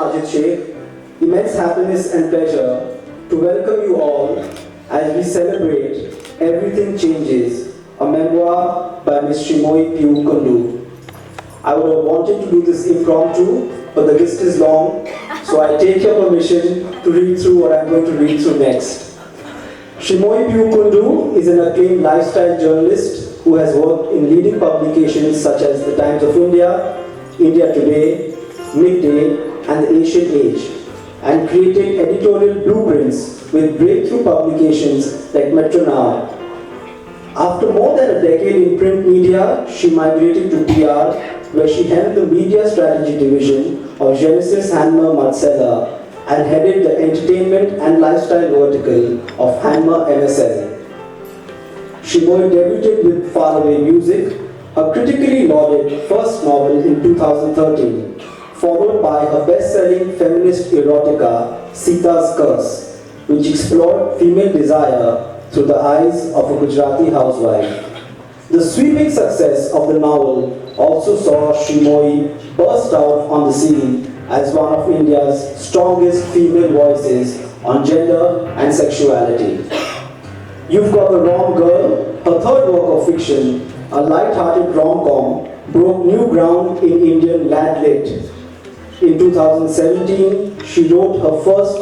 Majid Sheikh, immense happiness and pleasure to welcome you all as we celebrate Everything Changes, a memoir by Ms. Sreemoyee Piu Kundu. I would have wanted to do this impromptu, but the list is long, so I take your permission to read through what I'm going to read through next. Sreemoyee Piu Kundu is an acclaimed lifestyle journalist who has worked in leading publications such as The Times of India, India Today, Midday, and The Asian Age, and created editorial blueprints with breakthrough publications like Metro Now. After more than a decade in print media, she migrated to PR, where she held the media strategy division of Genesis Hanma Matsela and headed the entertainment and lifestyle vertical of Hanma MSL. Sreemoyee debuted with Faraway Music, her critically lauded first novel in 2013, followed by her best-selling feminist erotica, Sita's Curse, which explored female desire through the eyes of a Gujarati housewife. The sweeping success of the novel also saw Sreemoyee burst out on the scene as one of India's strongest female voices on gender and sexuality. You've Got the Wrong Girl, her third work of fiction, a light-hearted rom-com, broke new ground in Indian lad lit. In 2017, she wrote her first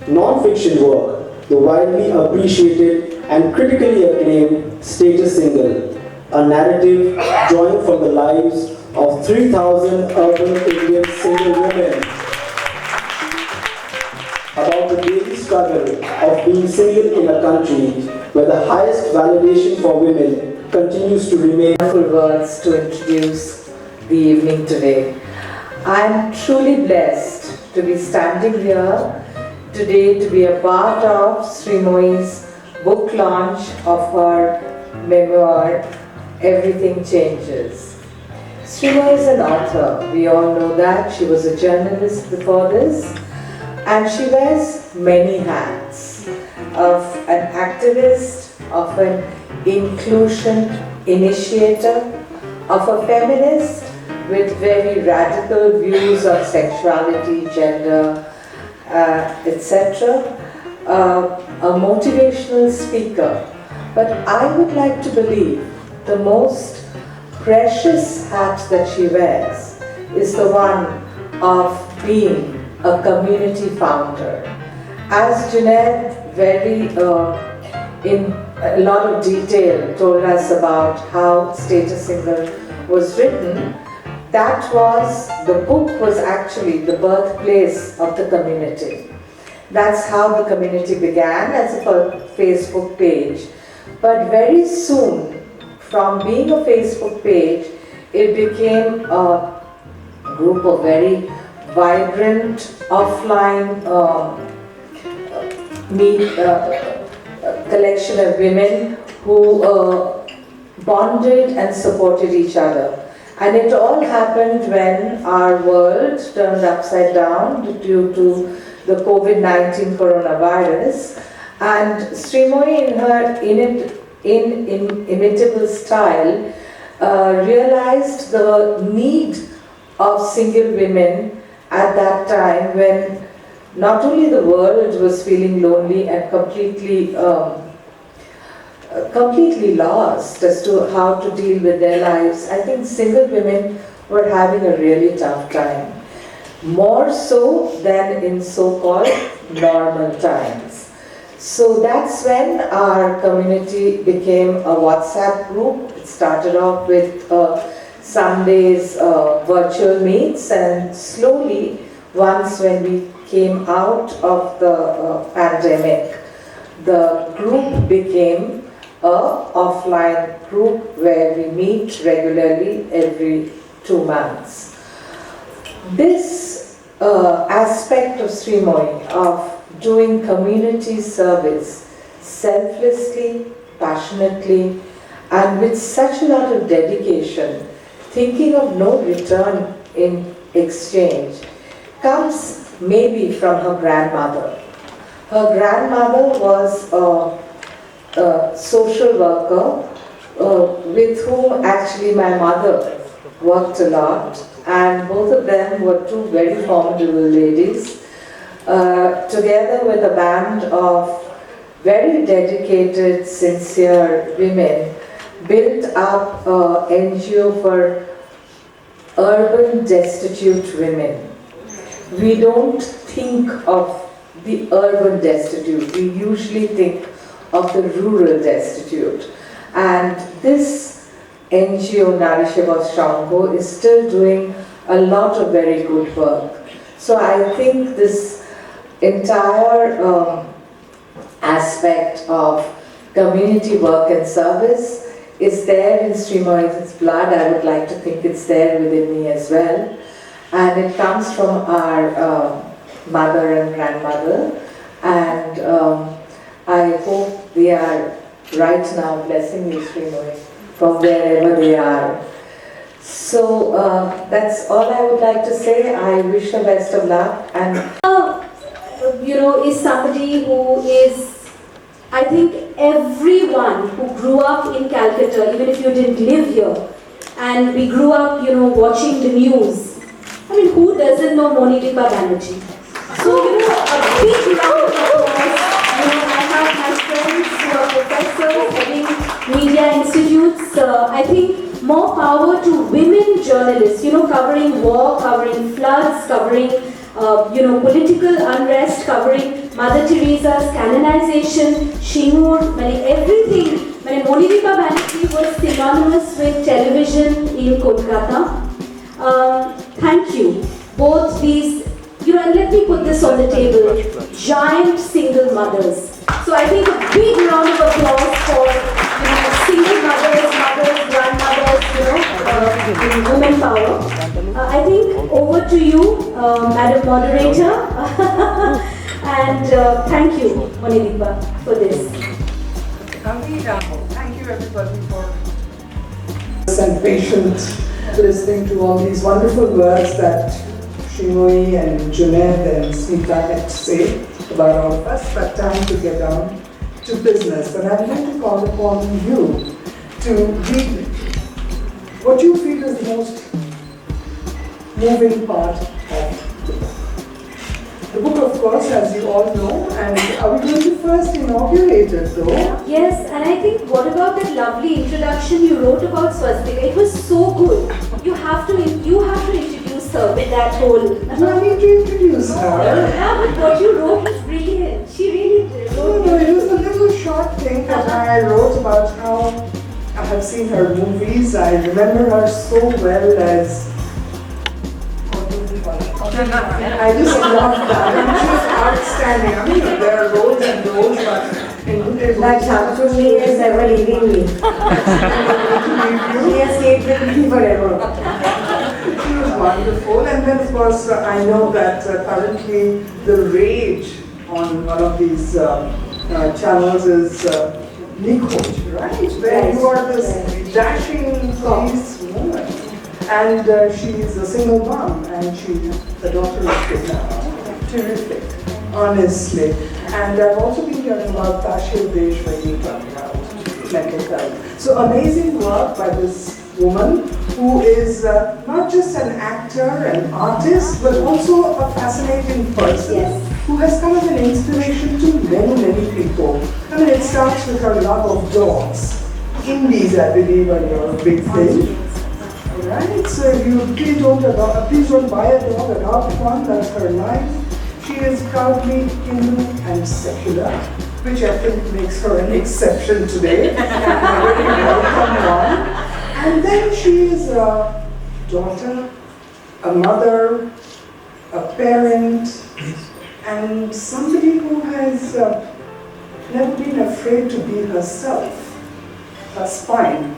non-fiction work, the widely appreciated and critically acclaimed Status Single, a narrative drawing from the lives of 3,000 urban Indian single women about the daily struggle of being single in a country where the highest validation for women continues to remain. Wonderful words to introduce the evening today. I am truly blessed to be standing here today to be a part of Sreemoyee's book launch of her memoir, Everything Changes. Sreemoyee is an author, we all know that. She was a journalist before this, and she wears many hats of an activist, of an inclusion initiator, of a feminist with very radical views on sexuality, gender, etc., a motivational speaker. But I would like to believe the most precious hat that she wears is the one of being a community founder. As Junaid very in a lot of detail told us about how Status Single was written, the book was actually the birthplace of the community. That's how the community began, as a Facebook page. But very soon, from being a Facebook page, it became a group of very vibrant offline collection of women who bonded and supported each other. And it all happened when our world turned upside down due to the COVID-19 coronavirus. And Sreemoyee, in her inimitable style, realized the need of single women at that time when not only the world was feeling lonely and completely lost as to how to deal with their lives. I think single women were having a really tough time, more so than in so-called normal times. So that's when our community became a WhatsApp group. It started off with Sundays virtual meets, and slowly, once when we came out of the pandemic, the group became an offline group where we meet regularly every 2 months. This aspect of Sreemoyee, of doing community service selflessly, passionately, and with such a lot of dedication, thinking of no return in exchange, comes maybe from her grandmother. Her grandmother was a social worker with whom actually my mother worked a lot. and both of them were two very formidable ladies, together with a band of very dedicated, sincere women, built up an NGO for urban destitute women. We don't think of the urban destitute, we usually think of the rural destitute. And this NGO, Narisheva Shangho, is still doing a lot of very good work. So I think this entire aspect of community work and service is there in Sreemoyee's blood. I would like to think it's there within me as well. And it comes from our mother and grandmother. And I hope they are right now blessing you, Sreemoyee, from wherever they are. So that's all I would like to say. I wish the best of luck. And is somebody who is, I think everyone who grew up in Calcutta, even if you didn't live here, and we grew up, watching the news. I mean, who doesn't know Monidika Banerjee? So, a big round of applause. I have my friends who are professors heading media institutes. I think more power to women journalists, covering war, covering floods, covering political unrest, covering Mother Teresa's canonization, Shimur, everything. Monidika Banerjee was synonymous with television in Kolkata. Thank you. Both these, and let me put this on the table, giant single mothers. So I think a big round of applause for single mothers, grandmothers, women power. I think over to you, Madam Moderator, and thank you, Monidika, for this. Thank you everybody for and patient listening to all these wonderful words that Sreemoyee and Junaid and Smita had to say about all of us, but time to get down to business. And I'd like to call upon you to read what you feel is the most moving part of the book. The book, of course, as you all know, and are we going to first inaugurate it though? Yes, and I think what about that lovely introduction you wrote about Swastika? It was so good. You have to introduce her with that whole. Do I need to introduce her? Yeah, but what you wrote is brilliant. She really wrote. No, it was a little short thing that I wrote about how I have seen her movies. I remember her so well as. I just love that. And she was outstanding. I mean, there are roles and roles, but Like Shakshuni is never leaving me. She has stayed with me forever. She was wonderful. And then, of course, I know that currently the rage on one of these channels is Nikhoj, right? Where you are this dashing police woman. And she's a single mom, and she's the daughter of kidnapped. Terrific, honestly. And I've also been hearing about Tashil Deshwari talking about mental health. So amazing work by this woman who is not just an actor, an artist, but also a fascinating person. Yes. Who has come as an inspiration to many, many people. I mean, it starts with her love of dogs. Indies, I believe, are your big thing. Right? So if you please don't buy a dog, adopt one, that's her life. She is proudly Hindu and secular, which I think makes her an exception today, and a very welcome one. And then she is a daughter, a mother, a parent, and somebody who has never been afraid to be herself. Her spine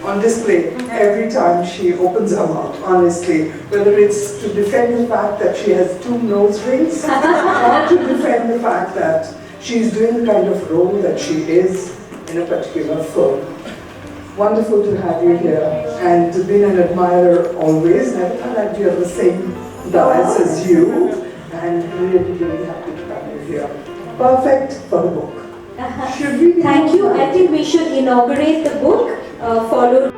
on display every time she opens her mouth, honestly. Whether it's to defend the fact that she has 2 nose rings, or to defend the fact that she's doing the kind of role that she is in a particular film. Wonderful to have you here, and to be an admirer always. Never thought I'd be on the same dais as you, and really, really happy to have you here. Perfect for the book. Should we be Thank you. I think we should inaugurate the book, followed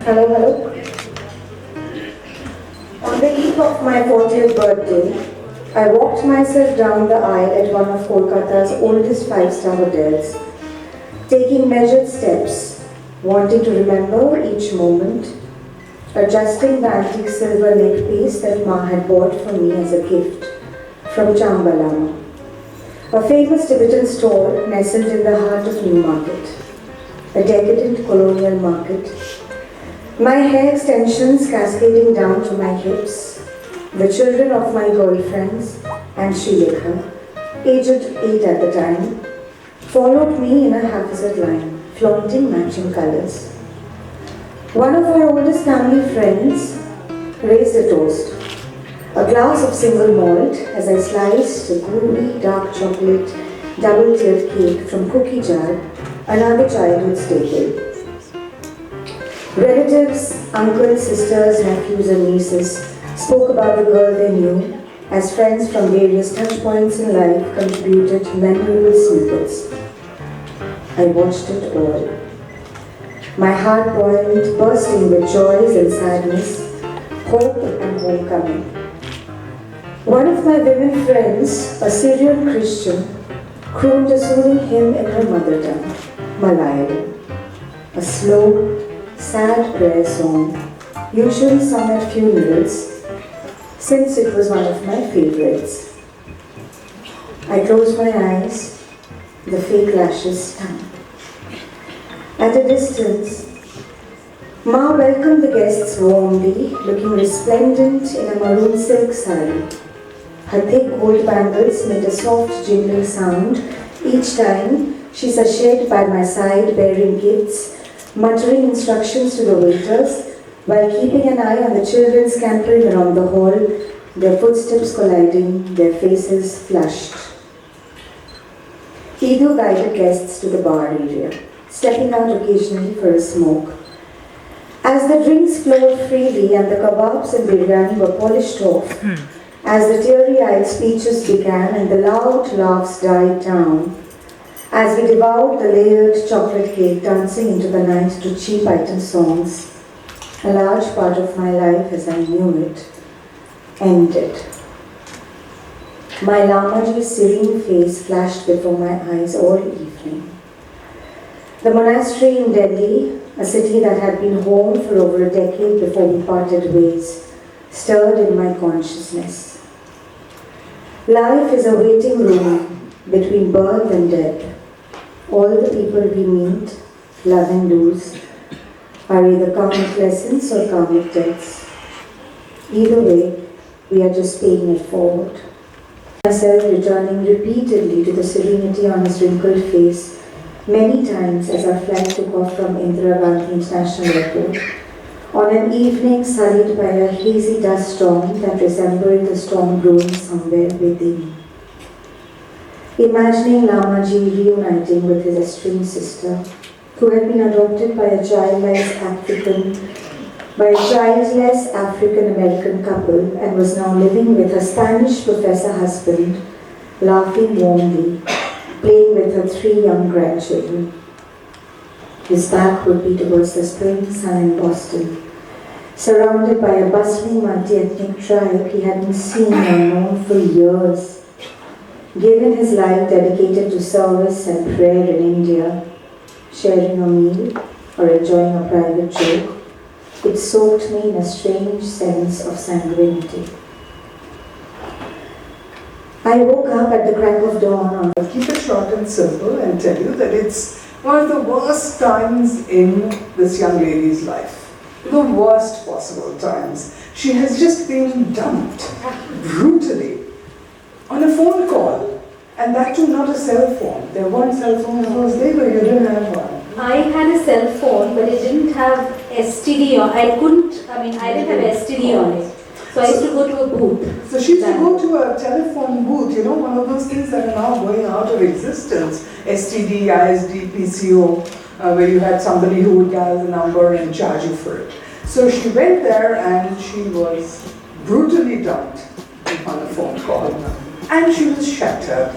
Hello, hello. On the eve of my 40th birthday, I walked myself down the aisle at one of Kolkata's oldest five-star hotels, taking measured steps, wanting to remember each moment, adjusting the antique silver neckpiece that Ma had bought for me as a gift from Chambalama, a famous Tibetan store nestled in the heart of Newmarket, a decadent colonial market. My hair extensions cascading down to my hips, the children of my girlfriends and Srilekha, aged 8 at the time, followed me in a haphazard line, flaunting matching colors. One of our oldest family friends raised a toast, a glass of single malt as I sliced a gooey dark chocolate double-tiered cake from Cookie Jar, another childhood staple. Relatives, uncles, sisters, nephews and nieces spoke about the girl they knew as friends from various touch points in life contributed memorable snippets. I watched it all. My heart buoyant, bursting with joys and sadness, hope and homecoming. One of my women friends, a Syrian Christian, crooned a soothing hymn in her mother tongue, Malayalam. A slow, sad prayer song, usually sung at funerals, since it was one of my favorites. I closed my eyes, the fake lashes stung. At a distance, Ma welcomed the guests warmly, looking resplendent in a maroon silk sari. Her thick gold bangles made a soft jingling sound each time she sashayed by my side bearing gifts, muttering instructions to the waiters while keeping an eye on the children scampering around the hall, their footsteps colliding, their faces flushed. Edu guided guests to the bar area, stepping out occasionally for a smoke. As the drinks flowed freely and the kebabs and biryani were polished off, as the teary-eyed speeches began and the loud laughs died down, as we devoured the layered chocolate cake dancing into the night to cheap item songs, a large part of my life as I knew it ended. My Lamaji's serene face flashed before my eyes all evening. The monastery in Delhi, a city that had been home for over a decade before we parted ways, stirred in my consciousness. Life is a waiting room between birth and death. All the people we meet, love and lose, are either karmic lessons or karmic deaths. Either way, we are just paying it forward. Myself returning repeatedly to the serenity on his wrinkled face many times as our flight took off from Indira Gandhi International Airport on an evening sullied by a hazy dust storm that resembled the storm brewing somewhere within. Imagining Lamaji reuniting with his estranged sister, who had been adopted by a childless African-American couple and was now living with her Spanish professor husband, laughing warmly, playing with her 3 young grandchildren. His back would be towards the spring sun in Boston, surrounded by a bustling multi-ethnic tribe he hadn't seen or known for years. Given his life dedicated to service and prayer in India, sharing a meal or enjoying a private joke, it soaked me in a strange sense of sanguinity. I woke up at the crack of dawn. I'll keep it short and simple and tell you that it's one of the worst times in this young lady's life. The worst possible times. She has just been dumped brutally on a phone call, and that too not a cell phone. There weren't cell phones those days, but you didn't have one. I had a cell phone, but it didn't have STD on. I didn't have STD on it. So I used to go to a booth. So she used to go to a telephone booth, you know, one of those things that are now going out of existence. STD, ISD, PCO, where you had somebody who would dial the number and charge you for it. So she went there and she was brutally dumped on a phone call. And she was shattered.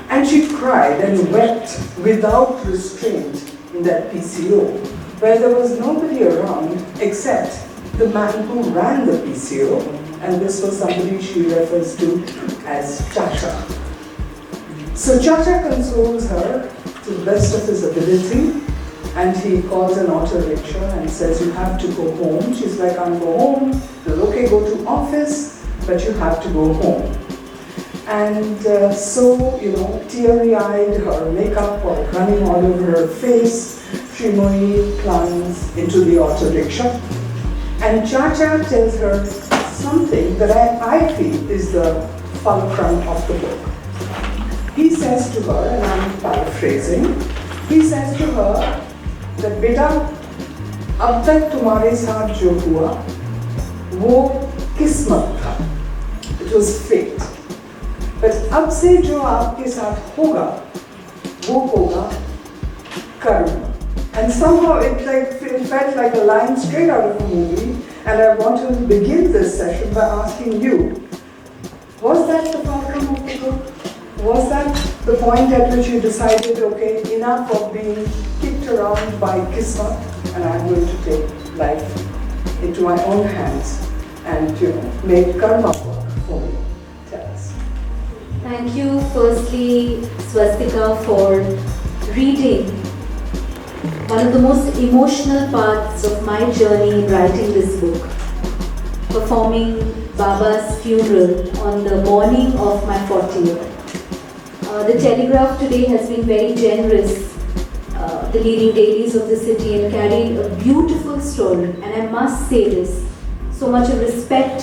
And she cried and wept without restraint in that PCO. where there was nobody around except the man who ran the PCO, and this was somebody she refers to as Chacha. So Chacha consoles her to the best of his ability, and he calls an auto rickshaw and says, you have to go home. She's like, I'll go home. Says, okay, go to office, but you have to go home. And so, teary-eyed, her makeup all running all over her face, Sreemoyee climbs into the auto rickshaw. And Chacha tells her something that I feel is the fulcrum of the book. He says to her, and I'm paraphrasing, he says to her that beta, अब तक तुम्हारे साथ जो हुआ वो किस्मत था, it was fate. But अब से जो आपके साथ होगा वो होगा karma. And somehow it felt like a line straight out of a movie, and I want to begin this session by asking you, was that the fulcrum of the book? Was that the point at which you decided, okay, enough of being kicked around by Kismet, and I'm going to take life into my own hands and, make karma work for me? Tell us. Thank you, firstly, Swastika, for reading one of the most emotional parts of my journey in writing this book, performing Baba's funeral on the morning of my 40th. The Telegraph today has been very generous, the leading dailies of the city, and carried a beautiful story. And I must say this, so much of respect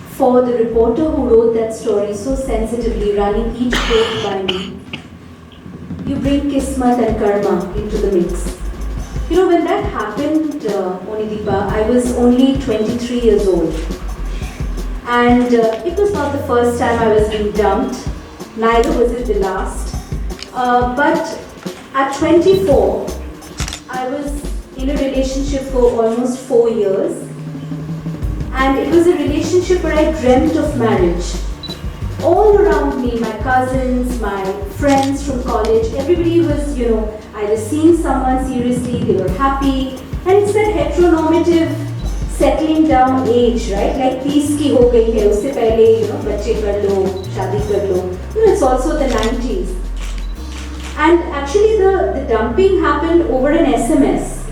for the reporter who wrote that story so sensitively, running each page by me. You bring Kismet and karma into the mix. When that happened, Onideepa, I was only 23 years old. And it was not the first time I was being dumped. Neither was it the last. But at 24, I was in a relationship for almost 4 years. And it was a relationship where I dreamt of marriage. All around me, my cousins, my friends from college, everybody was, either seeing someone seriously, they were happy. And it's that heteronormative settling down age, right? Like 30 की हो गई है, उससे पहले, बच्चे कर लो, शादी कर लो. It's also the 90s. And actually the dumping happened over an SMS.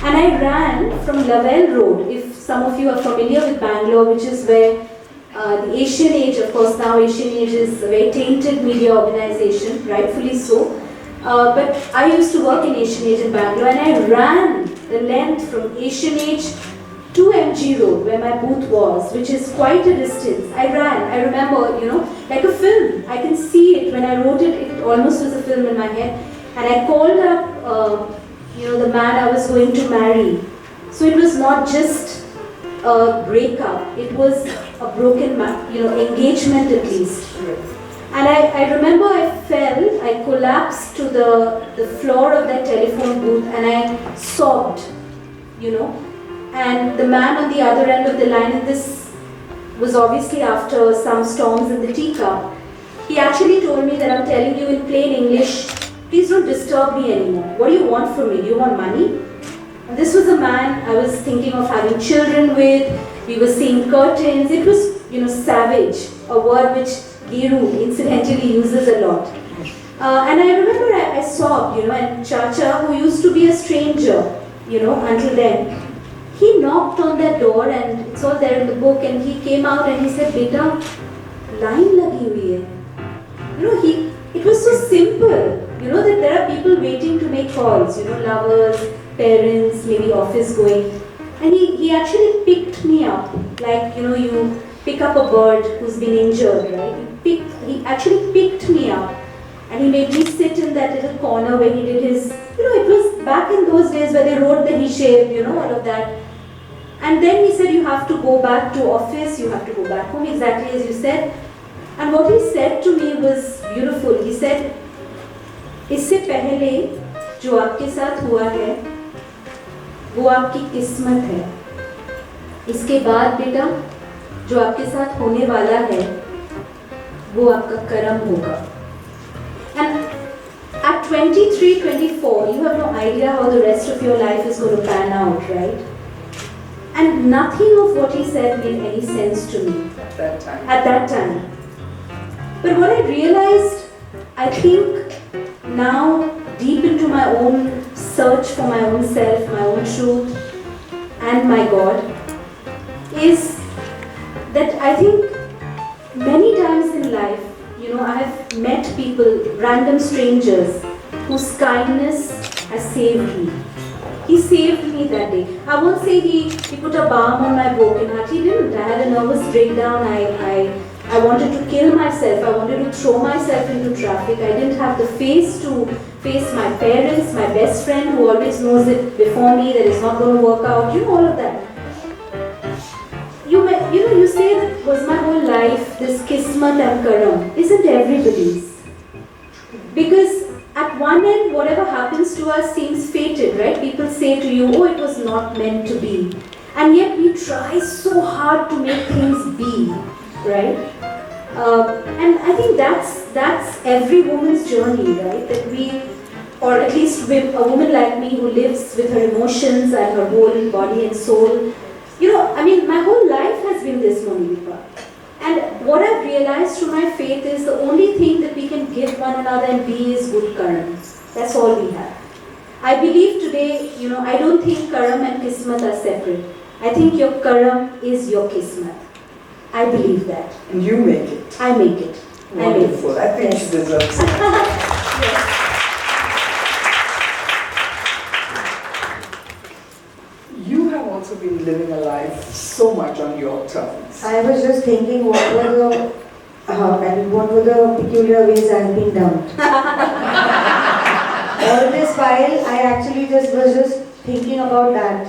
And I ran from Lavelle Road, if some of you are familiar with Bangalore, which is where the Asian Age, of course now Asian Age is a very tainted media organization, rightfully so. But I used to work in Asian Age in Bangalore, and I ran the length from Asian Age to MG Road, where my booth was, which is quite a distance. I ran, I remember, like a film. I can see it. When I wrote it, it almost was a film in my head. And I called up, the man I was going to marry. So it was not just a breakup, it was a broken, engagement at least. And I remember I fell, I collapsed to the floor of that telephone booth, and I sobbed, And the man on the other end of the line, and this was obviously after some storms in the teacup, he actually told me that I'm telling you in plain English, please don't disturb me anymore. What do you want from me? Do you want money? And this was a man I was thinking of having children with. We were seeing curtains. It was, savage, a word which Giru incidentally uses a lot. And I remember I sobbed, and Chacha, who used to be a stranger, until then, he knocked on that door, and it's all there in the book, and he came out and he said, Beta, line lagi hui hai. It was so simple, that there are people waiting to make calls, lovers, parents, maybe office going. And he actually picked me up, like, you pick up a bird who's been injured, right? He actually picked me up, and he made me sit in that little corner where he did his, it was back in those days where they wrote the hishab, all of that. And then he said, you have to go back to office, you have to go back home, exactly as you said. And what he said to me was beautiful. He said, इससे पहले जो आपके साथ हुआ है, वो आपकी किस्मत है. इसके बाद बेटा, जो आपके साथ होने वाला है, वो आपका कर्म होगा. And at 23, 24, you have no idea how the rest of your life is going to pan out, right? And nothing of what he said made any sense to me At that time. at that time. But what I realized, I think now, deep into my own search for my own self, my own truth, and my God, is that I think many times in life, I have met people, random strangers, whose kindness has saved me. He saved me that day. I won't say he put a balm on my broken heart. He didn't. I had a nervous breakdown. I wanted to kill myself. I wanted to throw myself into traffic. I didn't have the face to face my parents, my best friend who always knows it before me that it's not going to work out. All of that. You say that was my whole life, this kismat and karam. Isn't everybody's? Because at one end, whatever happens to us seems fated, right? People say to you, oh, it was not meant to be. And yet we try so hard to make things be, right? And I think that's every woman's journey, right? That we, or at least with a woman like me who lives with her emotions and her whole body and soul. My whole life has been this, Monipa. And what I've realized through my faith is the only thing that we can give one another and be is good karam. That's all we have. I believe today, I don't think karam and kismat are separate. I think your karam is your kismat. I believe that. And you make it. I make it. Wonderful. I think Yes. she deserves it. Yes. You have also been living a life so much on your terms. I was just thinking what were the peculiar ways I've been dumped. All this while, I actually was just thinking about that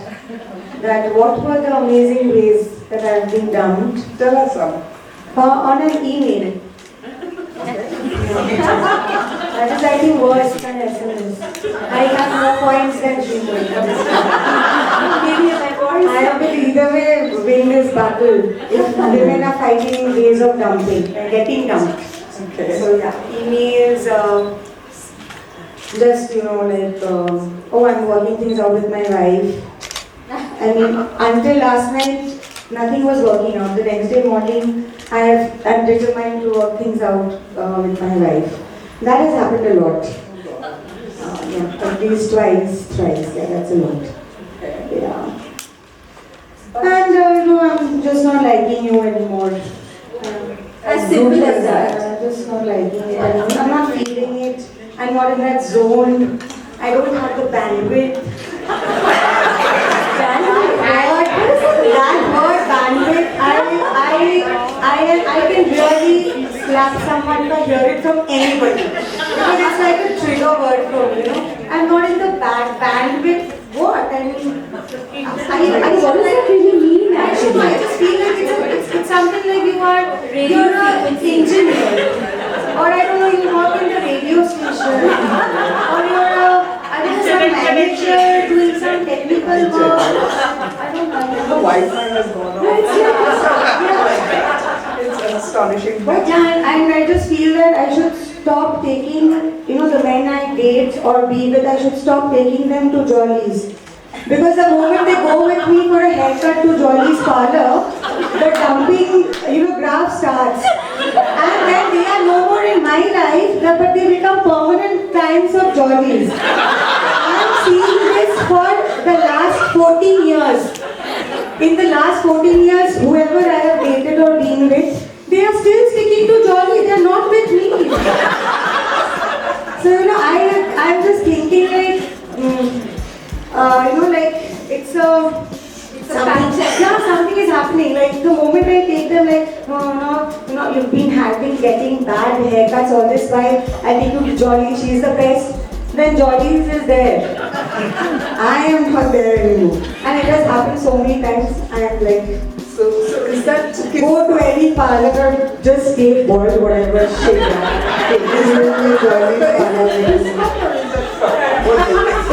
what were the amazing ways that I've been dumped. Tell us some. On an email. That is, I think, worse than SMS. I have more points than Sreemoyee. I will either way win this battle if women are fighting in ways of dumping and getting dumped. Okay. So yeah, emails, just oh, I'm working things out with my wife. I mean, until last night, nothing was working out. The next day morning, I'm determined to work things out with my wife. That has happened a lot. At least twice, thrice. Yeah, that's a lot. Okay. Yeah. And I'm just not liking you anymore. As simple as that. I'm just not liking it anymore. I'm not feeling it. I'm not in that zone. I don't have the bandwidth. That word bandwidth, I can really slap someone if I hear it from anybody. Because it's like a trigger word for me, I'm not in the bandwidth. What? I mean, What does that really mean I actually? just feel like it's something like you're an engineer. Or I don't know, you work in the radio station. Or you're some manager doing some technical work. I don't know. The Wi-Fi has gone off. It's astonishing. But And I just feel that I should stop taking, the men I date or be with, I should stop taking them to Jolly's. Because the moment they go with me for a haircut to Jolly's parlor, the dumping, graph starts. And then they are no more in my life, but they become permanent clients of Jolly's. I'm seeing this for the last 14 years. In the last 14 years, whoever I have dated or been with, they are still sticking to Jolly, they are not with me. So, I'm just thinking it's something is happening. Like the moment I take them, no, you've been getting bad haircuts all this while. I take you to Jolly, she's the best. Then Jolly's is there. I am not there anymore. And it has happened so many times. I am like, so is that go to any parlor, just take boiled whatever shit.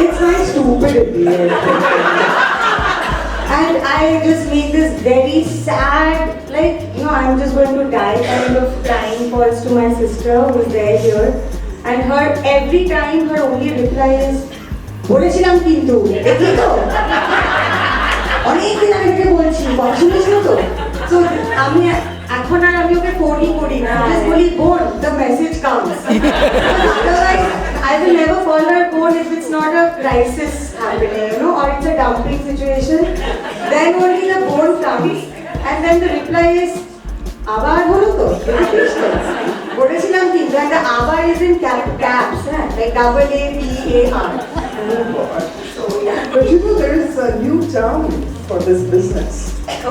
It's my stupidity. And I just make this very sad, I'm just going to die kind of crying calls to my sister who's there here. and her every time her only reply is বলেছিলাম কিন্তু দেখলি তো অনেকদিন আগে থেকে বলছি কথা শুনেছিল তো সো আমি এখন আর আমি ওকে ফোনই করি না জাস্ট বলি বোন the message comes otherwise I will never call her বোন if it's not a crisis happening, you know, or it's a dumping situation. Then only the বোন comes and then the reply is আবার বলো তো বলেছিলাম কিন্তু and the আবার is in caps like AABAR. But you know, there is a new term for this business.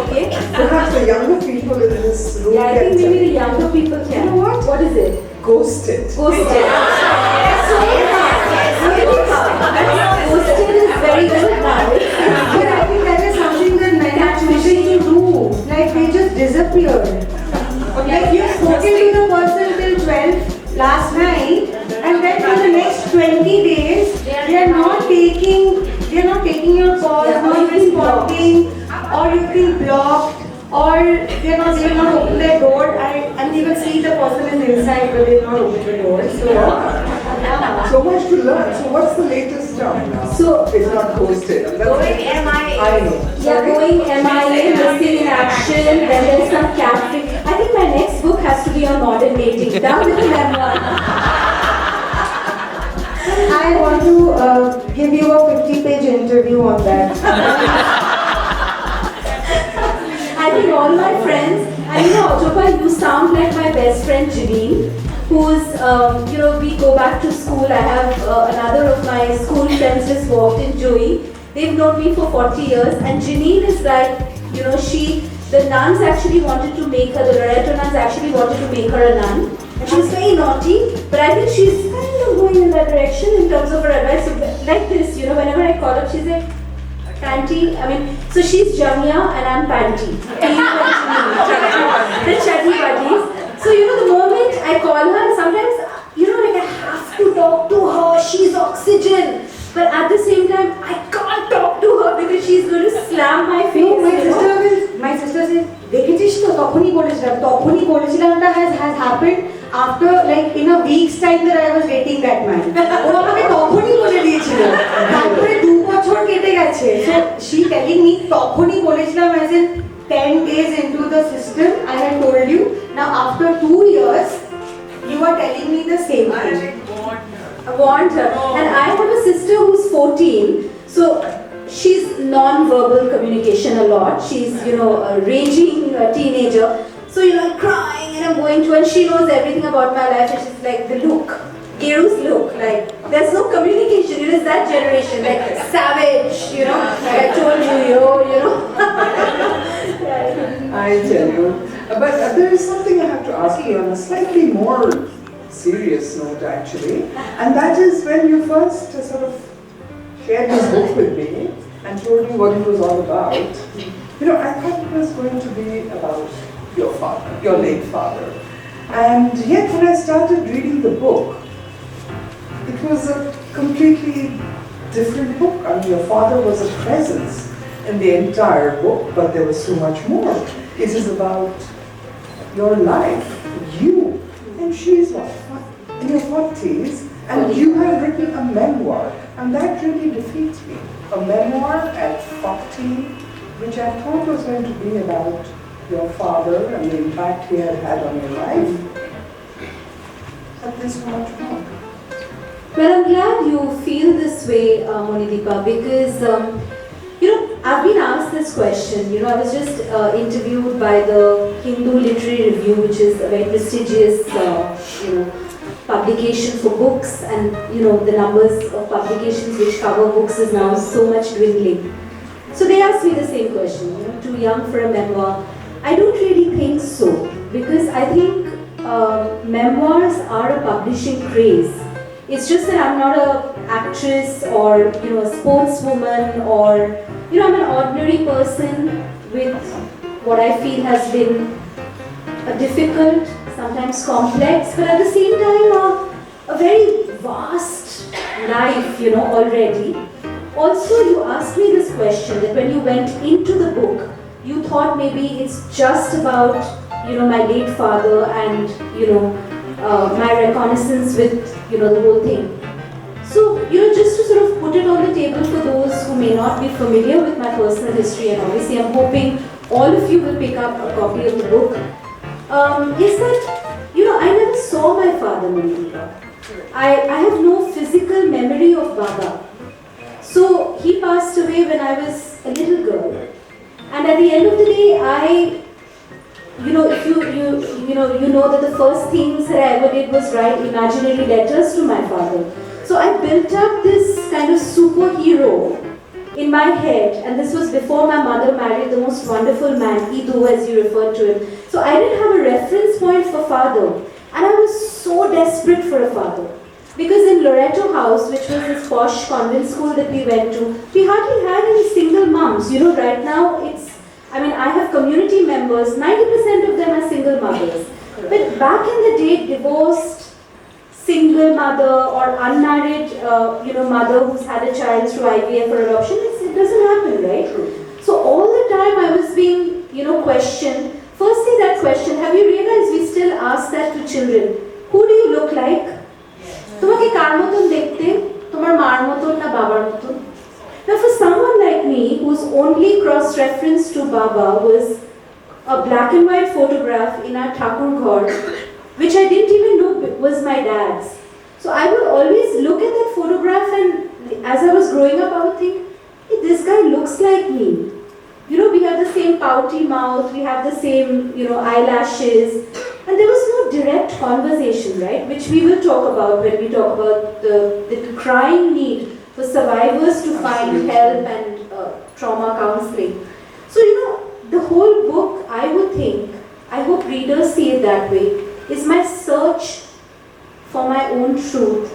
Okay. Perhaps the younger people in this room Yeah, I can think tell. maybe the younger people can. You know what? What is it? Ghosted. Ghosted. Ghosted is very good now. But I think that is something that men are choosing to do. Like they just disappear. Like you've spoken to the person till 12 last night, and then for the next 20 days, they are not taking your calls, not responding, or you've been blocked, or they will not open their door. And you will see the person is inside, but they will not open the door. So, So much to learn. So what's the latest term now? So, it's not ghosted. And that's going MIA. I know. Yeah, going MIA, missing in action, then there's some captive. I think my next book has to be on modern dating. Done with the memoir. I want to give you a 50-page interview on that. I think all my friends, and you know, Ajopa, you sound like my best friend Janine, who's, we go back to school. I have another of my school friends just walked in, Joey. They've known me for 40 years, and Janine is like, the nuns actually wanted to make her, the Loreto nuns actually wanted to make her a nun. And she was very naughty, but I think she's kind of going in that direction in terms of her advice. So like this, whenever I call her, she's like, Panty, so she's Jamia and I'm Panty. The chatty buddies. So, the moment I call her, sometimes, I have to talk to her, she's oxygen. But at the same time, I can't talk to her because she's going to slam my face. No, my sister says, দেখেছিস তো তখনই বলেছিলামটা has happened after like in a week's time that I was dating that man. ও আমাকে তখনই বলে দিয়েছিল। তারপরে 2 বছর কেটে গেছে। So she telling me তখনই বলেছিলাম as in 10 days into the system I had told you. Now after 2 years you are telling me the same thing. I want her. And I have a sister who's 14. So she's non-verbal communication a lot. She's, a raging teenager. So, I'm crying and I'm going to, and she knows everything about my life. And she's like, the look, Geru's look, like, there's no communication. It is that generation, like, savage, like I told you, I tell you. But there is something I have to ask you on a slightly more serious note actually. And that is when you first sort of shared this book with me and told me what it was all about. I thought it was going to be about your father, your late father. And yet when I started reading the book, it was a completely different book. Your father was a presence in the entire book, but there was so much more. It is about your life, you, and she's in your 40s, and you have written a memoir, and that really defeats me. A memoir at 40, which I thought was going to be about your father and the impact he had had on your life. But there's so much more. Well, I'm glad you feel this way, Monideepa, because, I've been asked this question. I was just interviewed by the Hindu Literary Review, which is a very prestigious, publication for books, and, the numbers of publications which cover books is now so much dwindling. So they asked me the same question, too young for a memoir. I don't really think so, because I think memoirs are a publishing craze. It's just that I'm not an actress or a sportswoman, or I'm an ordinary person with what I feel has been a difficult, sometimes complex, but at the same time a very vast life, already. Also, you asked me this question that when you went into the book, you thought maybe it's just about my late father and my reconnaissance with, the whole thing. So, just to sort of put it on the table for those who may not be familiar with my personal history, and obviously I'm hoping all of you will pick up a copy of the book, is that, I never saw my father, Mandeepa. I have no physical memory of Baba. So, he passed away when I was a little girl. And at the end of the day, if you know that the first things that I ever did was write imaginary letters to my father. So I built up this kind of superhero in my head, and this was before my mother married the most wonderful man, Idu, as you referred to him. So I didn't have a reference point for father, and I was so desperate for a father. Because in Loreto House, which was this posh convent school that we went to, we hardly had any single moms. Right now I have community members, 90% of them are single mothers. But back in the day, divorced, single mother or unmarried, mother who's had a child through IVF or adoption, it doesn't happen, right? So all the time I was being, questioned. Firstly, that question, have you realized we still ask that to children? Who do you look like? তোমাকে কার মতন দেখতে? তোমার মার মতন না বাবার মতন? Now for someone like me, whose only cross-reference to Baba was a black and white photograph in our Thakur Ghar, which I didn't even know was my dad's. So I would always look at that photograph, and as I was growing up, I would think, hey, this guy looks like me. We have the same pouty mouth, we have the same, eyelashes, and there was no direct conversation, right? Which we will talk about when we talk about the crying need for survivors to find help and trauma counseling. So, the whole book, I hope readers see it that way, is my search for my own truth.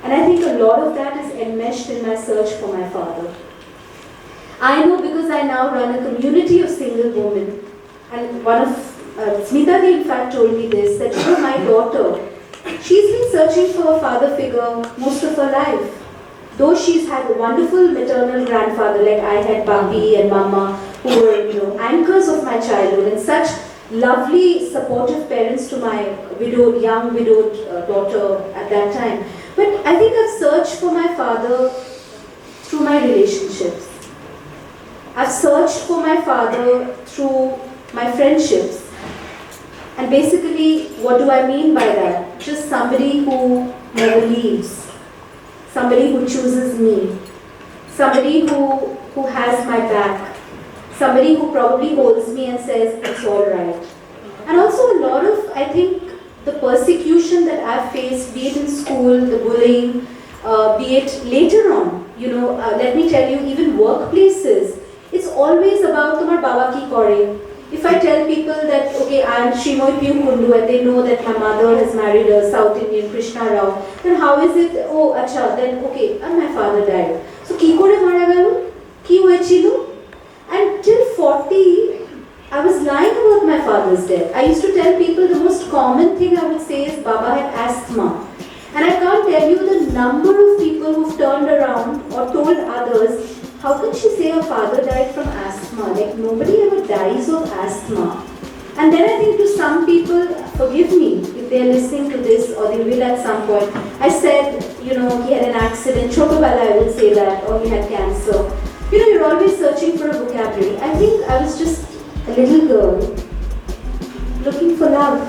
And I think a lot of that is enmeshed in my search for my father. I know because I now run a community of single women, and one of Smita in fact told me this, that my daughter, she's been searching for a father figure most of her life. Though she's had a wonderful maternal grandfather like I had, Babi and Mama, who were anchors of my childhood, and such lovely supportive parents to my young widowed daughter at that time. But I think I've searched for my father through my relationships. I've searched for my father through my friendships. And basically, what do I mean by that? Just somebody who never leaves. Somebody who chooses me. Somebody who has my back. Somebody who probably holds me and says, it's all right. And also a lot of, I think, the persecution that I've faced, be it in school, the bullying, be it later on, let me tell you, even workplaces, it's always about tomar baba ki kore. If I tell people that, okay, I am Sreemoyee Piu Kundu, and they know that my mother has married a South Indian Krishna Rao, then how is it, oh, acha, then okay, and my father died. So, ki kore mara gelo? Ki hoyechilo? And till 40, I was lying about my father's death. I used to tell people the most common thing I would say is Baba had asthma. And I can't tell you the number of people who've turned around or told others, how can she say her father died from asthma? Like, nobody ever dies of asthma. And then I think to some people, forgive me if they're listening to this or they will at some point, I said, he had an accident, Chotobala I will say that, or he had cancer. You're always searching for a vocabulary. I think I was just a little girl looking for love,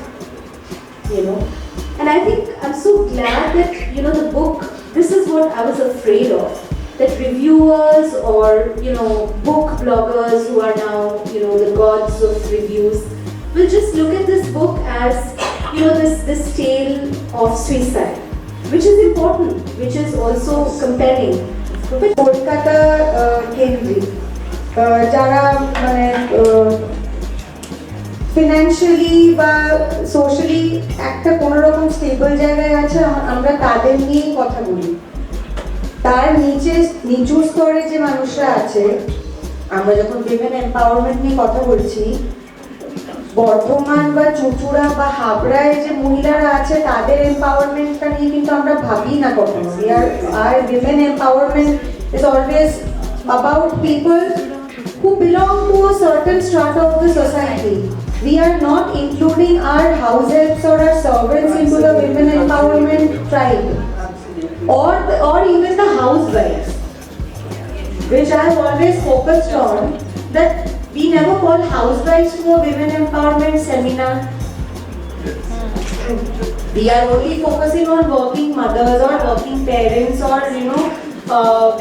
And I think I'm so glad that, the book, this is what I was afraid of. That reviewers or, book bloggers who are now, the gods of reviews, will just look at this book as, this tale of suicide. Which is important, which is also compelling. Kolkata কেন্দ্রিক যারা financially বা socially একটা কোনো রকম stable জায়গায় আছে, আমরা তাদের নিয়েই কথা বলি। তার নিচু স্তরে যে মানুষরা আছে, আমরা যখন উইমেন এম্পাওয়ারমেন্ট নিয়ে কথা বলছি, বর্ধমান বা চুঁচুড়া বা হাবড়ায় যে মহিলারা আছে তাদের এম্পাওয়ারমেন্টটা নিয়ে কিন্তু আমরা ভাবি না কখনো। আর women empowerment is always about people who belong to a certain strata of the society. We are not including our house helps or our servants into the women empowerment tribe, or even the housewives, which I have always focused on, that we never call housewives to a women empowerment seminar. We are only focusing on working mothers or working parents, or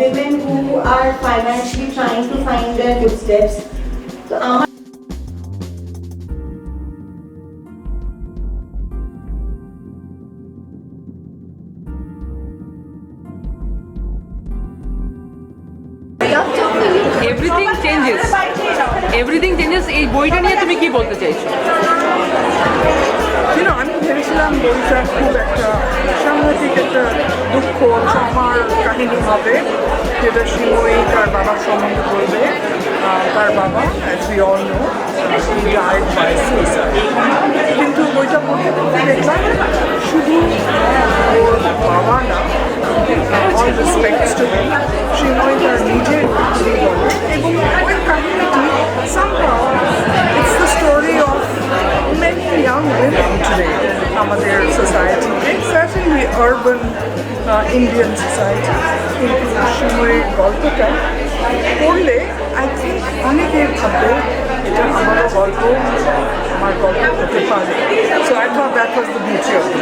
women who are financially trying to find their footsteps. So our everything changes এই বইটা নিয়ে তুমি কি বলতে চাইছো? আমি ভেবেছিলাম বইটা খুব একটা সাংঘাতিক একটা দুঃখ ট্রমার কাহিনী হবে, যেটা শ্রীময়ী তার বাবার সম্বন্ধে বলবে। তার বাবা, as we all know, he died by suicide. কিন্তু বইটা পড়তে পড়তে দেখলাম শুধু ওর বাবা না, all respects to him, Srimoyee তার নিজের জীবনে, এবং ওই কাহিনীটি somehow it's the story of many young women today, আমাদের সোসাইটিতে, certainly urban Indian society। কিন্তু শ্রীময়ীর গল্পটা পড়লে আই থিঙ্ক অনেকের ভাববে এটা আমারও গল্প, আমার গল্প হতে পারে। So I thought that was the beauty of it.